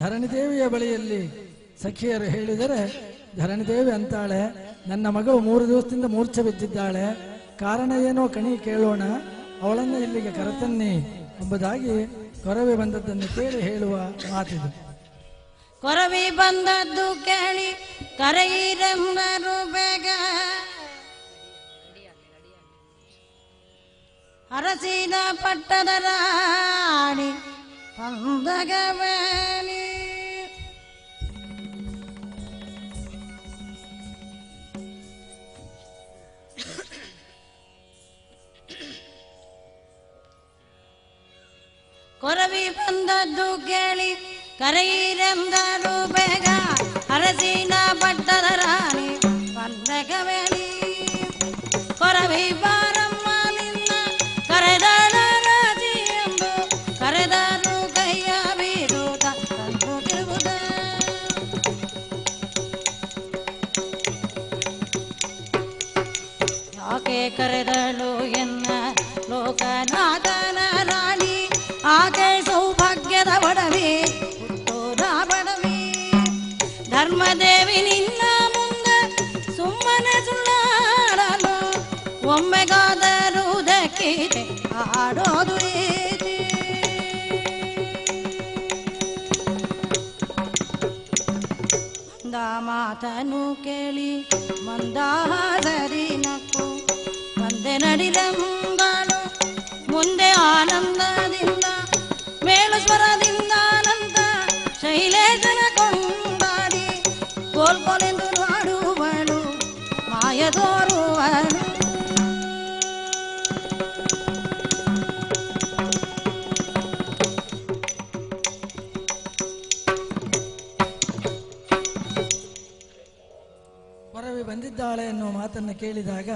ಧರಣಿದೇವಿಯ ಬಳಿಯಲ್ಲಿ ಸಖಿಯರು ಹೇಳಿದರೆ ಧರಣಿದೇವಿ ಅಂತಾಳೆ, ನನ್ನ ಮಗಳು 3 ದಿವಸದಿಂದ ಮೂರ್ಛೆ ಬಿದ್ದಿದ್ದಾಳೆ, ಕಾರಣ ಏನೋ ಕಣಿ ಕೇಳೋಣ, ಅವಳನ್ನು ಇಲ್ಲಿಗೆ ಕರೆತನ್ನಿ ಎಂಬುದಾಗಿ ಕೊರವೆ ಬಂದದ್ದನ್ನು ಕೇಳಿ ಹೇಳುವ ಮಾತಿದು. ಕೊರವಿ ಬಂದದ್ದು ಕೇಳಿ ಕರೆಯಿರೆಂದರು ಬೇಗ, ಅರಸಿನ ಪಟ್ಟದ ರಾಣಿ ಪಂದಗವೇಣಿ. ಕೊರವಿ ಬಂದದ್ದು ಕೇಳಿ ಕರೆಯಿರೆಂದರು ಬೇಗ, ಅರಸಿನ ಪಟ್ಟದ ರಾಣಿ ಪಂದಗವೇಣಿ. ಕೊರವಿ ಬಾರಮ್ಮ ನಿನ್ನ ಕರೆದಳು ರಾಜಿ ಎಂದು, ಕರೆದರು ಕೈಯ ಬೀರುತ್ತ ತಂದು ತಿರುಗುದ. ಯಾಕೆ ಕರೆದಳು ಎನ್ನ ಲೋಕನಾಥನ ರಾಣಿ, ಆಕೆ ಸೌಭಾಗ್ಯದ ಬಡವಿ ಹುಟ್ಟೋದ ಬಡವಿ. ಧರ್ಮದೇವಿ ನಿನ್ನ ಮುಂದೆ ಸುಮ್ಮನೆ ಸುಳ್ಳಾಡಲು, ಒಮ್ಮೆಗಾದರೂ ದಕ್ಕಿದೆ ಆಡೋದು ರೀತಿ. ಮಂದ ಮಾತನು ಕೇಳಿ ಮಂದಾದರಿ ನಕ್ಕು, ಬಂದೆ ನಡಿರೆಂಬಳು ಮುಂದೆ ಆನಂದದಿಂದ, ಮೇಲು ಸ್ವರದಿಂದ ಅನಂತ ಶೈಲೇಶನ ಕೊಂಡಾಡಿ, ಕೋಲ್ಕೋಲೆಂದು ಮಾಡುವಳು ಮಾಯ ತೋರುವಳು. ಕೊರವಿ ಬಂದಿದ್ದಾಳೆ ಎನ್ನುವ ಮಾತನ್ನು ಕೇಳಿದಾಗ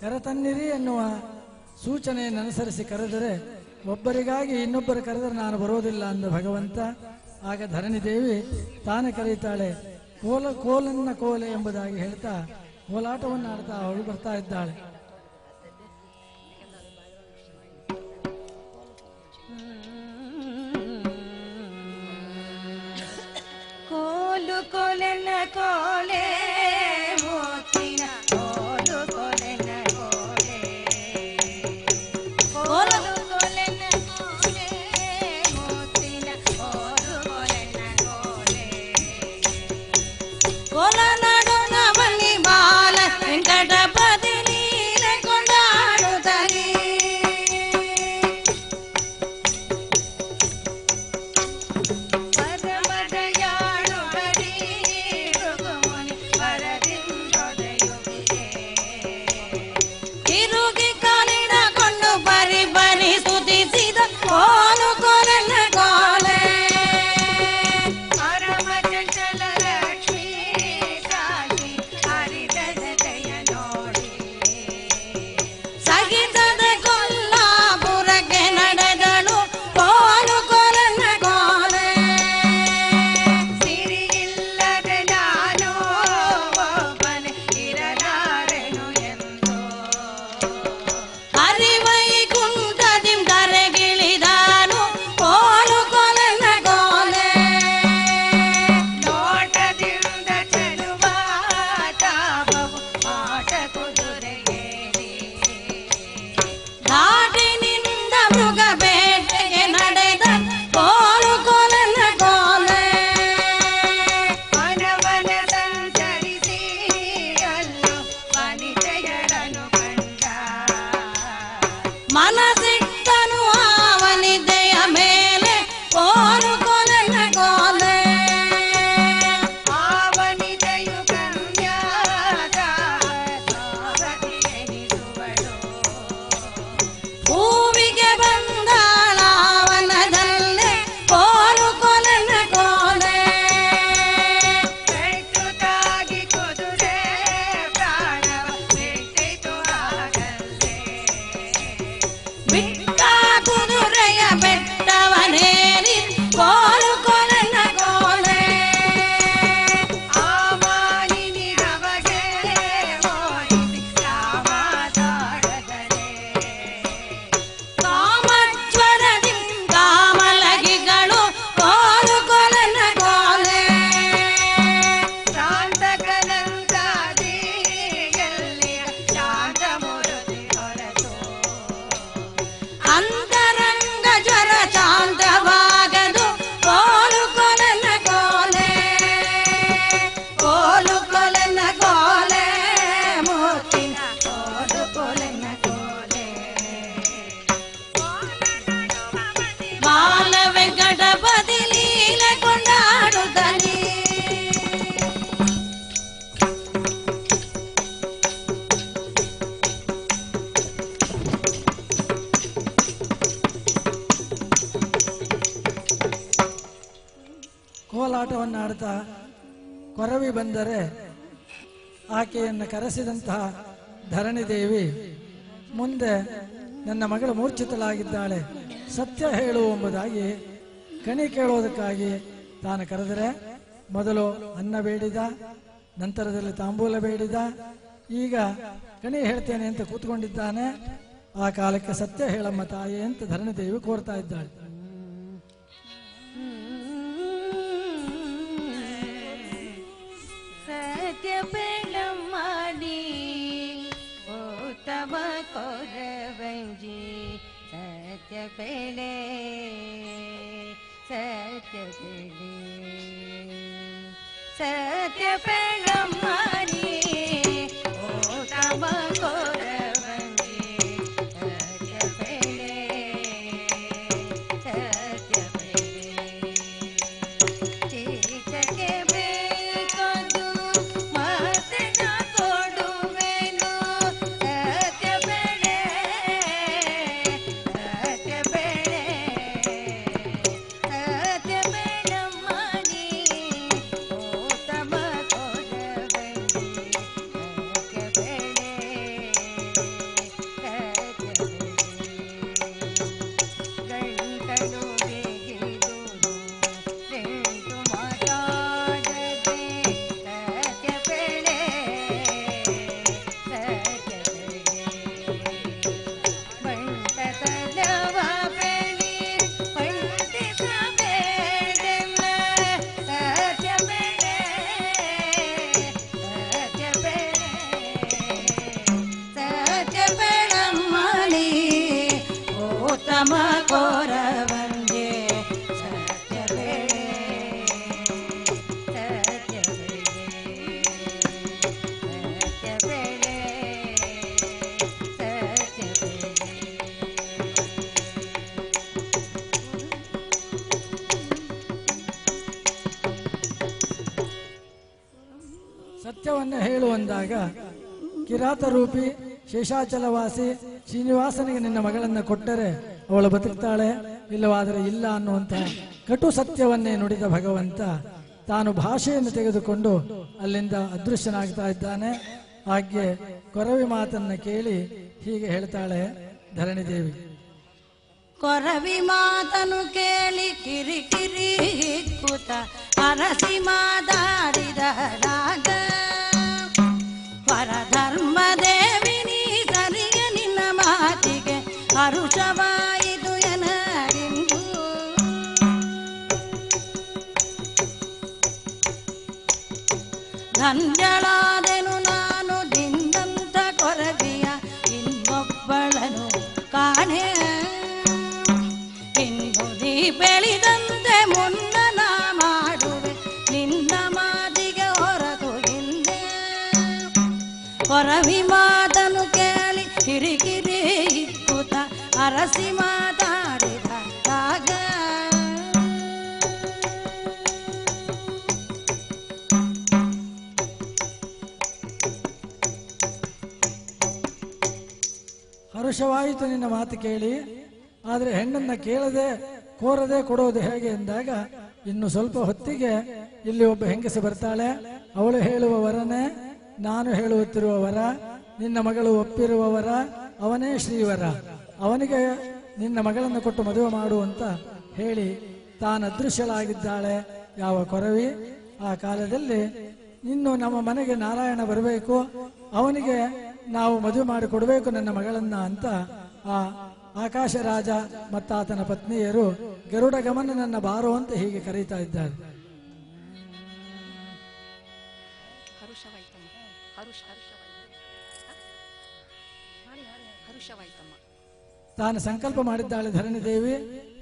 ಕರೆತನ್ನಿರಿ ಎನ್ನುವ ಸೂಚನೆಯನ್ನು ಅನುಸರಿಸಿ ಕರೆದರೆ, ಒಬ್ಬರಿಗಾಗಿ ಇನ್ನೊಬ್ಬರು ಕರೆದರೆ ನಾನು ಬರೋದಿಲ್ಲ ಅಂದ ಭಗವಂತ. ಆಗ ಧರಣಿದೇವಿ ತಾನೇ ಕರೀತಾಳೆ, ಕೋಲನ್ನ ಕೋಲೆ ಎಂಬುದಾಗಿ ಹೇಳ್ತಾ ಕೋಲಾಟವನ್ನು ಆಡ್ತಾ ಅವಳು ಬರ್ತಾ ಇದ್ದಾಳೆ. ಕೋಲು ಕೋಲೆನ ಕೋಲೆ ಮೋತಿನ ಕೋಲು ಕೋಲೆನ ಕೋಲೆ, ಕೋಲು ಕೋಲೆನ ಕೋಲೆ ಮೋತಿನ ಕೋಲು ಕೋಲೆನ ಕೋಲೆ. ಕೋಲ ನಾಡೋಣ ಬನ್ನಿ ಬಾಲ ವೆಂಕಟಪತಿ ನೀಲೆ ಕೊಂಡಾಡುತ್ತಲೀ. ಪರಮದಯಾಳು ಹರಿ ರುಕುಮುನಿ ಕೋಲಾಟವನ್ನು ಆಡ್ತಾ ಕೊರವಿ ಬಂದರೆ ಆಕೆಯನ್ನು ಕರೆಸಿದಂತಹ ಧರಣಿದೇವಿ ಮುಂದೆ ನನ್ನ ಮಗಳು ಮೂರ್ಛಿತಳಾಗಿದ್ದಾಳೆ, ಸತ್ಯ ಹೇಳು ಎಂಬುದಾಗಿ ಕಣಿ ಕೇಳೋದಕ್ಕಾಗಿ ತಾನು ಕರೆದರೆ ಮೊದಲು ಅನ್ನ ಬೇಡಿದ, ನಂತರದಲ್ಲಿ ತಾಂಬೂಲ ಬೇಡಿದ, ಈಗ ಕಣಿ ಹೇಳ್ತೇನೆ ಅಂತ ಕೂತ್ಕೊಂಡಿದ್ದಾನೆ. ಆ ಕಾಲಕ್ಕೆ ಸತ್ಯ ಹೇಳಮ್ಮ ತಾಯಿ ಅಂತ ಧರಣಿದೇವಿ ಕೋರ್ತಾ ಇದ್ದಾಳೆ. ಸತ್ಯ ಬೆಳಮಾಡಿ ಉತ್ತಮ ಕೊರವಂಜಿ ಸತ್ಯ ಬೆಳೆ ಸತ್ಯ ಬೆಳೆ ಸತ್ಯ ಬೆಳಮಾಡಿ ಉತ್ತಮ ಕೊರವಂಜಿ ಸತ್ಯ ಬೆಳೆ ಸತ್ಯ ಬೆಳೆ ಚೀಚಕ್ಕೆ ಬೇಕದು ಮತ್ತೆ ನಾ ಕೊಡುವೆನು ಸತ್ಯ ಬೆಳೆ ಸತ್ಯ ಬೆಳೆ ಸತ್ಯ ಬೆಳಮ್ಮನಿ ಉತ್ತಮ ಕೊಡಬಂದಿ ಸತ್ಯ ಬೆಳೆ ಸತ್ಯ ಬೆಳೆ ಗಂಟಲು ಬೇಗಿದುದು ಬೆಂಟು ಮಾತಾಡದೆ ಸತ್ಯ ಬೆಳೆ ಸತ್ಯ ಬೆಳೆ ಬಂಟ ತಲವ ಬೆಳಿ ಪಂಡಿಸಬೇಡೆಲ್ಲ ಸತ್ಯ ಬೆಳೆ ಸತ್ಯ ಬೆಳೆ ಸತ್ಯ ಬೆಳಮ್ಮನಿ ಉತ್ತಮ ಕೋರವಂಗೆ ಸತ್ಯ ಬೆಳೆ ಸತ್ಯ ಬೆಳೆ ಸತ್ಯ ಬೆಳೆ ಸತ್ಯ ಸತ್ಯವನ್ನು ಹೇಳು ಅಂದಾಗ ಕಿರಾತ ರೂಪಿ ಶೇಷಾಚಲವಾಸಿ ಶ್ರೀನಿವಾಸನಿಗೆ ನಿನ್ನ ಮಗಳನ್ನು ಕೊಟ್ಟರೆ ಅವಳು ಬದುಕ್ತಾಳೆ, ಇಲ್ಲವಾದರೆ ಇಲ್ಲ ಅನ್ನುವಂಥ ಕಟು ಸತ್ಯವನ್ನೇ ನುಡಿದ ಭಗವಂತ ತಾನು ಭಾಷೆಯನ್ನು ತೆಗೆದುಕೊಂಡು ಅಲ್ಲಿಂದ ಅದೃಶ್ಯನಾಗ್ತಾ ಇದ್ದಾನೆ. ಹಾಗೆ ಕೊರವಿ ಮಾತನ್ನ ಕೇಳಿ ಹೀಗೆ ಹೇಳ್ತಾಳೆ ಧರಣಿದೇವಿ. ಕೊರವಿ ಮಾತನು ಕೇಳಿ ಕಿರಿಕಿರಿ ಕೂತ ಅರಸಿ ಮಾತಾಡಿದ ರಾಗ ಪರಧರ್ಮ ದೇವಿನಿ ಸರಿಯ ನಿನ್ನ ಮಾತಿಗೆ ಹರುಷವಾಯಿತು ಎನರಿಂದು ಧನ್ಯಳಾದೆನು ನಾನು ದಿಂದಂತ ಕೊರವಿಯ ಇನ್ನೊಬ್ಬಳನು ಕಾಣೆ ಇನ್ನು ನೀ ಬೆಳೆದಂತೆ ಮುನ್ನ ನಾ ಮಾಡುವೆ ನಿನ್ನ ಮಾತಿಗೆ ಹೊರತು ಹಿಂದೆ ಕೊರವಿ ಮಾತನು ಕೇಳಿ ಕಿರಿಕಿರಿ ಕೂತ ಅರಸಿ ಮಾತಾಡಿದ ರಾಗ ಹರುಷವಾಯಿತು ನಿನ್ನ ಮಾತು ಕೇಳಿ, ಆದರೆ ಹೆಣ್ಣನ್ನ ಕೇಳದೆ ಕೋರದೆ ಕೊಡೋದು ಹೇಗೆ ಎಂದಾಗ ಇನ್ನು ಸ್ವಲ್ಪ ಹೊತ್ತಿಗೆ ಇಲ್ಲಿ ಒಬ್ಬ ಹೆಂಗಸು ಬರ್ತಾಳೆ. ಅವಳು ಹೇಳುವ ವರನೇ ನಾನು ಹೇಳುತ್ತಿರುವ ವರ, ನಿನ್ನ ಮಗಳು ಒಪ್ಪಿರುವ ವರ, ಅವನೇ ಶ್ರೀವರ, ಅವನಿಗೆ ನಿನ್ನ ಮಗಳನ್ನು ಕೊಟ್ಟು ಮದುವೆ ಮಾಡು ಅಂತ ಹೇಳಿ ತಾನು ಅದೃಶ್ಯಳಾಗಿದ್ದಾಳೆ ಯಾವ ಕೊರವಿ. ಆ ಕಾಲದಲ್ಲಿ ಇನ್ನು ನಮ್ಮ ಮನೆಗೆ ನಾರಾಯಣ ಬರಬೇಕು, ಅವನಿಗೆ ನಾವು ಮದುವೆ ಮಾಡಿ ಕೊಡಬೇಕು ನನ್ನ ಮಗಳನ್ನ ಅಂತ ಆ ಆಕಾಶ ರಾಜ ಮತ್ತಾತನ ಪತ್ನಿಯರು ಗರುಡ ಗಮನ ನನ್ನ ಬಾರೋ ಅಂತ ಹೀಗೆ ಕರೀತಾ ಇದ್ದಾರೆ. ತಾನು ಸಂಕಲ್ಪ ಮಾಡಿದ್ದಾಳೆ ಧರಣಿದೇವಿ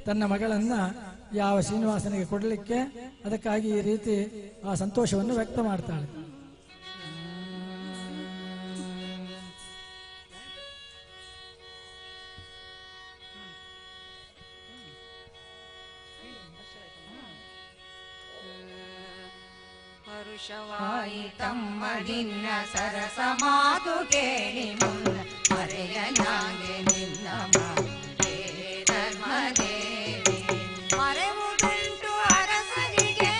ತನ್ನ ಮಗಳನ್ನ ಯಾವ ಶ್ರೀನಿವಾಸನಿಗೆ ಕೊಡಲಿಕ್ಕೆ. ಅದಕ್ಕಾಗಿ ಈ ರೀತಿ ಆ ಸಂತೋಷವನ್ನು ವ್ಯಕ್ತ ಮಾಡ್ತಾಳೆ. ಹರುಷವಾಯಿತಮ್ಮ ನಿನ್ನ ಸರಸ ಮಾತು ಕೇಳಿ ಮುನ್ನ ಮರೆಯಲಾಗೆ ನಿನ್ನ ಮಾತೆ ಧರ್ಮದೇವಿ ಮರೆವುದುಂಟು ಅರಸನಿಗೆ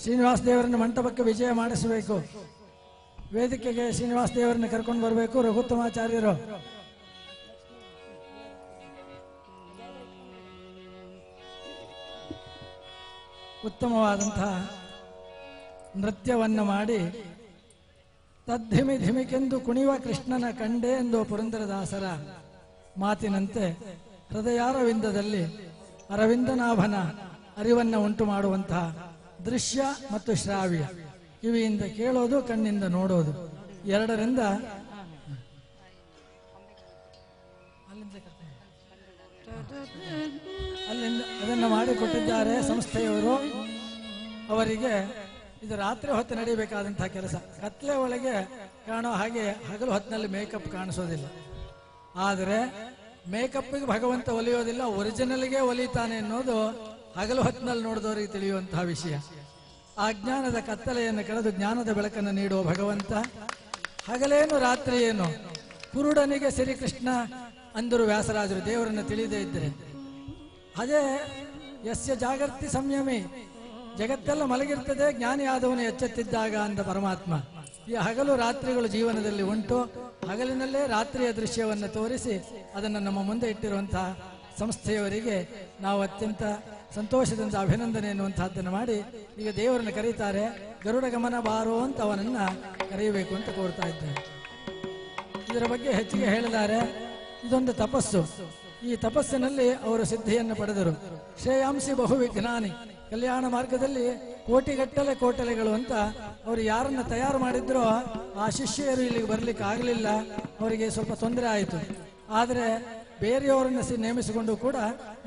ಶ್ರೀನಿವಾಸ ದೇವರನ್ನ ಮಂಟಪಕ್ಕೆ ವಿಜಯ ಮಾಡಿಸಬೇಕು. ವೇದಿಕೆಗೆ ಶ್ರೀನಿವಾಸ ದೇವರನ್ನ ಕರ್ಕೊಂಡು ಬರಬೇಕು ರಘುತ್ತಮಾಚಾರ್ಯರು. ಉತ್ತಮವಾದಂತಹ ನೃತ್ಯವನ್ನು ಮಾಡಿ ತದ್ಧಿಮಿ ಧಿಮಿಕೆಂದು ಕುಣಿವ ಕೃಷ್ಣನ ಕಂಡೆ ಎಂದು ಪುರಂದರದಾಸರ ಮಾತಿನಂತೆ ಹೃದಯಾರವಿಂದದಲ್ಲಿ ಅರವಿಂದನಾಭನ ಅರಿವನ್ನು ಉಂಟು ಮಾಡುವಂತಹ ದೃಶ್ಯ ಮತ್ತು ಶ್ರಾವ್ಯ, ಕಿವಿಯಿಂದ ಕೇಳೋದು ಕಣ್ಣಿಂದ ನೋಡೋದು, ಎರಡರಿಂದ ಅಲ್ಲಿಂದ ಅದನ್ನು ಮಾಡಿಕೊಟ್ಟಿದ್ದಾರೆ ಸಂಸ್ಥೆಯವರು. ಅವರಿಗೆ ಇದು ರಾತ್ರಿ ಹೊತ್ತು ನಡೀಬೇಕಾದಂತಹ ಕೆಲಸ. ಕತ್ಲೆ ಒಳಗೆ ಕಾಣೋ ಹಾಗೆ ಹಗಲು ಹೊತ್ತಿನಲ್ಲಿ ಮೇಕಪ್ ಕಾಣಿಸೋದಿಲ್ಲ. ಆದರೆ ಮೇಕಪ್ಗೆ ಭಗವಂತ ಒಲಿಯೋದಿಲ್ಲ, ಒರಿಜಿನಲ್ಗೆ ಒಲಿತಾನೆ ಅನ್ನೋದು ಹಗಲು ಹೊತ್ತಿನಲ್ಲಿ ನೋಡಿದವರಿಗೆ ತಿಳಿಯುವಂತಹ ವಿಷಯ. ಆ ಜ್ಞಾನದ ಕತ್ತಲೆಯನ್ನು ಕಳೆದು ಜ್ಞಾನದ ಬೆಳಕನ್ನು ನೀಡುವ ಭಗವಂತ ಹಗಲೇನು ರಾತ್ರಿ ಏನು, ಕುರುಡನಿಗೆ ಶ್ರೀಕೃಷ್ಣ ಅಂದರು ವ್ಯಾಸರಾಜರು ದೇವರನ್ನು ತಿಳಿದೇ ಇದ್ದರೆ. ಅದೇ ಯಸ್ಯ ಜಾಗರ್ತಿ ಸಂಯಮಿ, ಜಗತ್ತೆಲ್ಲ ಮಲಗಿರ್ತದೆ, ಜ್ಞಾನಿ ಆದವನು ಎಚ್ಚೆತ್ತಿದ್ದಾಗ ಅಂದ ಪರಮಾತ್ಮ. ಈ ಹಗಲು ರಾತ್ರಿಗಳು ಜೀವನದಲ್ಲಿ ಉಂಟು. ಹಗಲಿನಲ್ಲೇ ರಾತ್ರಿಯ ದೃಶ್ಯವನ್ನು ತೋರಿಸಿ ಅದನ್ನು ನಮ್ಮ ಮುಂದೆ ಇಟ್ಟಿರುವಂತಹ ಸಂಸ್ಥೆಯವರಿಗೆ ನಾವು ಅತ್ಯಂತ ಸಂತೋಷದಿಂದ ಅಭಿನಂದನೆ ಎನ್ನುವಂತಹದ್ದನ್ನು ಮಾಡಿ ಈಗ ದೇವರನ್ನು ಕರೀತಾರೆ. ಗರುಡ ಗಮನ ಬಾರೋ ಅಂತ ಅವನನ್ನ ಕರೆಯಬೇಕು ಅಂತ ಕೋರ್ತಾ ಇದ್ದಾರೆ. ಇದರ ಬಗ್ಗೆ ಹೆಚ್ಚಿಗೆ ಹೇಳಿದ್ದಾರೆ. ಇದೊಂದು ತಪಸ್ಸು. ಈ ತಪಸ್ಸಿನಲ್ಲಿ ಅವರು ಸಿದ್ಧಿಯನ್ನು ಪಡೆದರು. ಶ್ರೇಯಾಂಸಿ ಬಹು ವಿಜ್ಞಾನಿ, ಕಲ್ಯಾಣ ಮಾರ್ಗದಲ್ಲಿ ಕೋಟಿಗಟ್ಟಲೆ ಕೋಟಲೆಗಳು ಅಂತ ಅವರು ಯಾರನ್ನ ತಯಾರು ಮಾಡಿದ್ರೋ ಆ ಶಿಷ್ಯರು ಇಲ್ಲಿಗೆ ಬರ್ಲಿಕ್ಕೆ ಆಗಲಿಲ್ಲ. ಅವರಿಗೆ ಸ್ವಲ್ಪ ತೊಂದರೆ ಆಯಿತು. ಆದರೆ ಬೇರೆಯವರನ್ನು ನೇಮಿಸಿಕೊಂಡು ಕೂಡ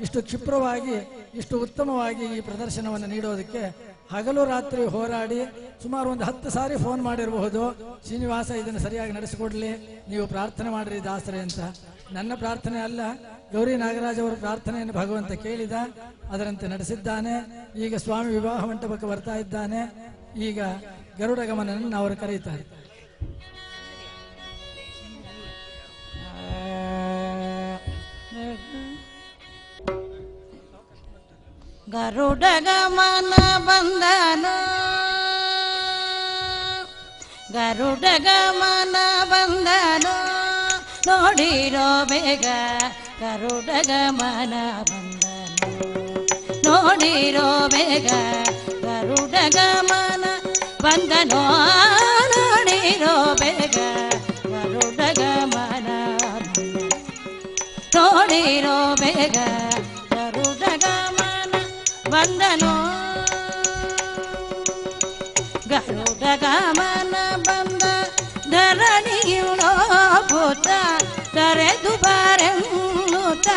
ಇಷ್ಟು ಕ್ಷಿಪ್ರವಾಗಿ ಇಷ್ಟು ಉತ್ತಮವಾಗಿ ಈ ಪ್ರದರ್ಶನವನ್ನು ನೀಡೋದಕ್ಕೆ ಹಗಲು ರಾತ್ರಿ ಹೋರಾಡಿ ಸುಮಾರು ಒಂದು 10 ಸಾರಿ ಫೋನ್ ಮಾಡಿರಬಹುದು. ಶ್ರೀನಿವಾಸ ಇದನ್ನು ಸರಿಯಾಗಿ ನಡೆಸಿಕೊಡ್ಲಿ, ನೀವು ಪ್ರಾರ್ಥನೆ ಮಾಡಿರಿ ದಾಸರೇ ಅಂತ. ನನ್ನ ಪ್ರಾರ್ಥನೆ ಅಲ್ಲ, ಗೌರಿ ನಾಗರಾಜ್ ಅವರ ಪ್ರಾರ್ಥನೆಯನ್ನು ಭಗವಂತ ಕೇಳಿದ, ಅದರಂತೆ ನಡೆಸಿದ್ದಾನೆ. ಈಗ ಸ್ವಾಮಿ ವಿವಾಹ ಮಂಟಪಕ್ಕೆ ಬರ್ತಾ ಇದ್ದಾನೆ. ಈಗ ಗರುಡ ಗಮನನ್ನು ಅವರು ಕರೀತಾರೆ. ಗರುಡ ಗಮನ ಬಂದನು, ಗರುಡ ಗಮನ ಬಂದನು, ನೋಡಿರೋ ಬೇಗ ಗರುಡ ಗಮನ ಬಂದನು, ನೋಡಿರೋ ಬೇಗ ಗರುಡ ಗಮನ ಬಂದನು, ನೋಡಿರೋ ಬೇಗ ಗರುಡ ಗಮನ ನೋಡಿರೋ ಬೇಗ ಗರುಡ ಗಮನ ಬಂದನು, ಗರುಡ ಗಮನ ಬಂದ ಧರಣಿಯುಳೋ ಭೂತ ಕರೆದು ಬಾರೆನ್ನುತ್ತ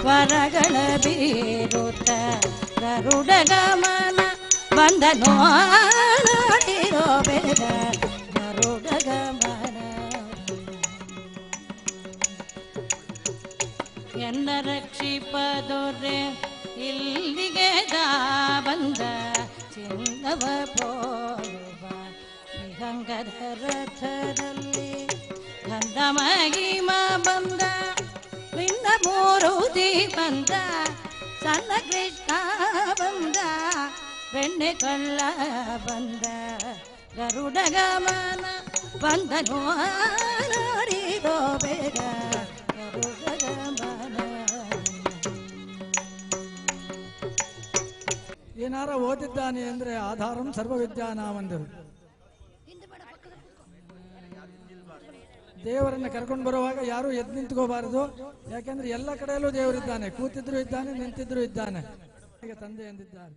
ವರಗಳ ಬೀರುತ್ತ ಗರುಡ ಗಮನ ಬಂದನು, ನೋಡಿರೋ ಬೇಗ ಗರುಡ ಗಮನ. ಎನ್ನ ರಕ್ಷಿಪದೊರೆ ಇಲ್ಲಿಗೆ ಬಂದ ಚಿನ್ನವ ಪೋಲುವ ವಿಹಂಗದ ರಥದಲ್ಲಿ ಗಂಧ ಮಹಿಮ ಬಂದ, ನಿನ್ನ ಮೂರುತಿ ಬಂದ, ಸಣ್ಣ ಕೃಷ್ಣ ಬಂದ, ಬೆಣ್ಣೆ ಕಳ್ಳ ಬಂದ, ಗರುಡ ಗಮನ ಬಂದನು, ನೋಡಿರೋ ಬೇಗ ಗರುಡ ಗಮನ. ಏನಾರ ಓದಿದ್ದಾನೆ ಅಂದ್ರೆ ಆಧಾರಂ ಸರ್ವವಿದ್ಯಾನಾಮಂದರು. ದೇವರನ್ನ ಕರ್ಕೊಂಡು ಬರುವಾಗ ಯಾರು ಎದ್ದು ನಿಂತ್ಕೋಬಾರದು. ಯಾಕೆಂದ್ರೆ ಎಲ್ಲ ಕಡೆಯಲ್ಲೂ ದೇವರಿದ್ದಾನೆ, ಕೂತಿದ್ರು ಇದ್ದಾನೆ, ನಿಂತಿದ್ರು ಇದ್ದಾನೆ. ತಂದೆ ಎಂದಿದ್ದಾರೆ.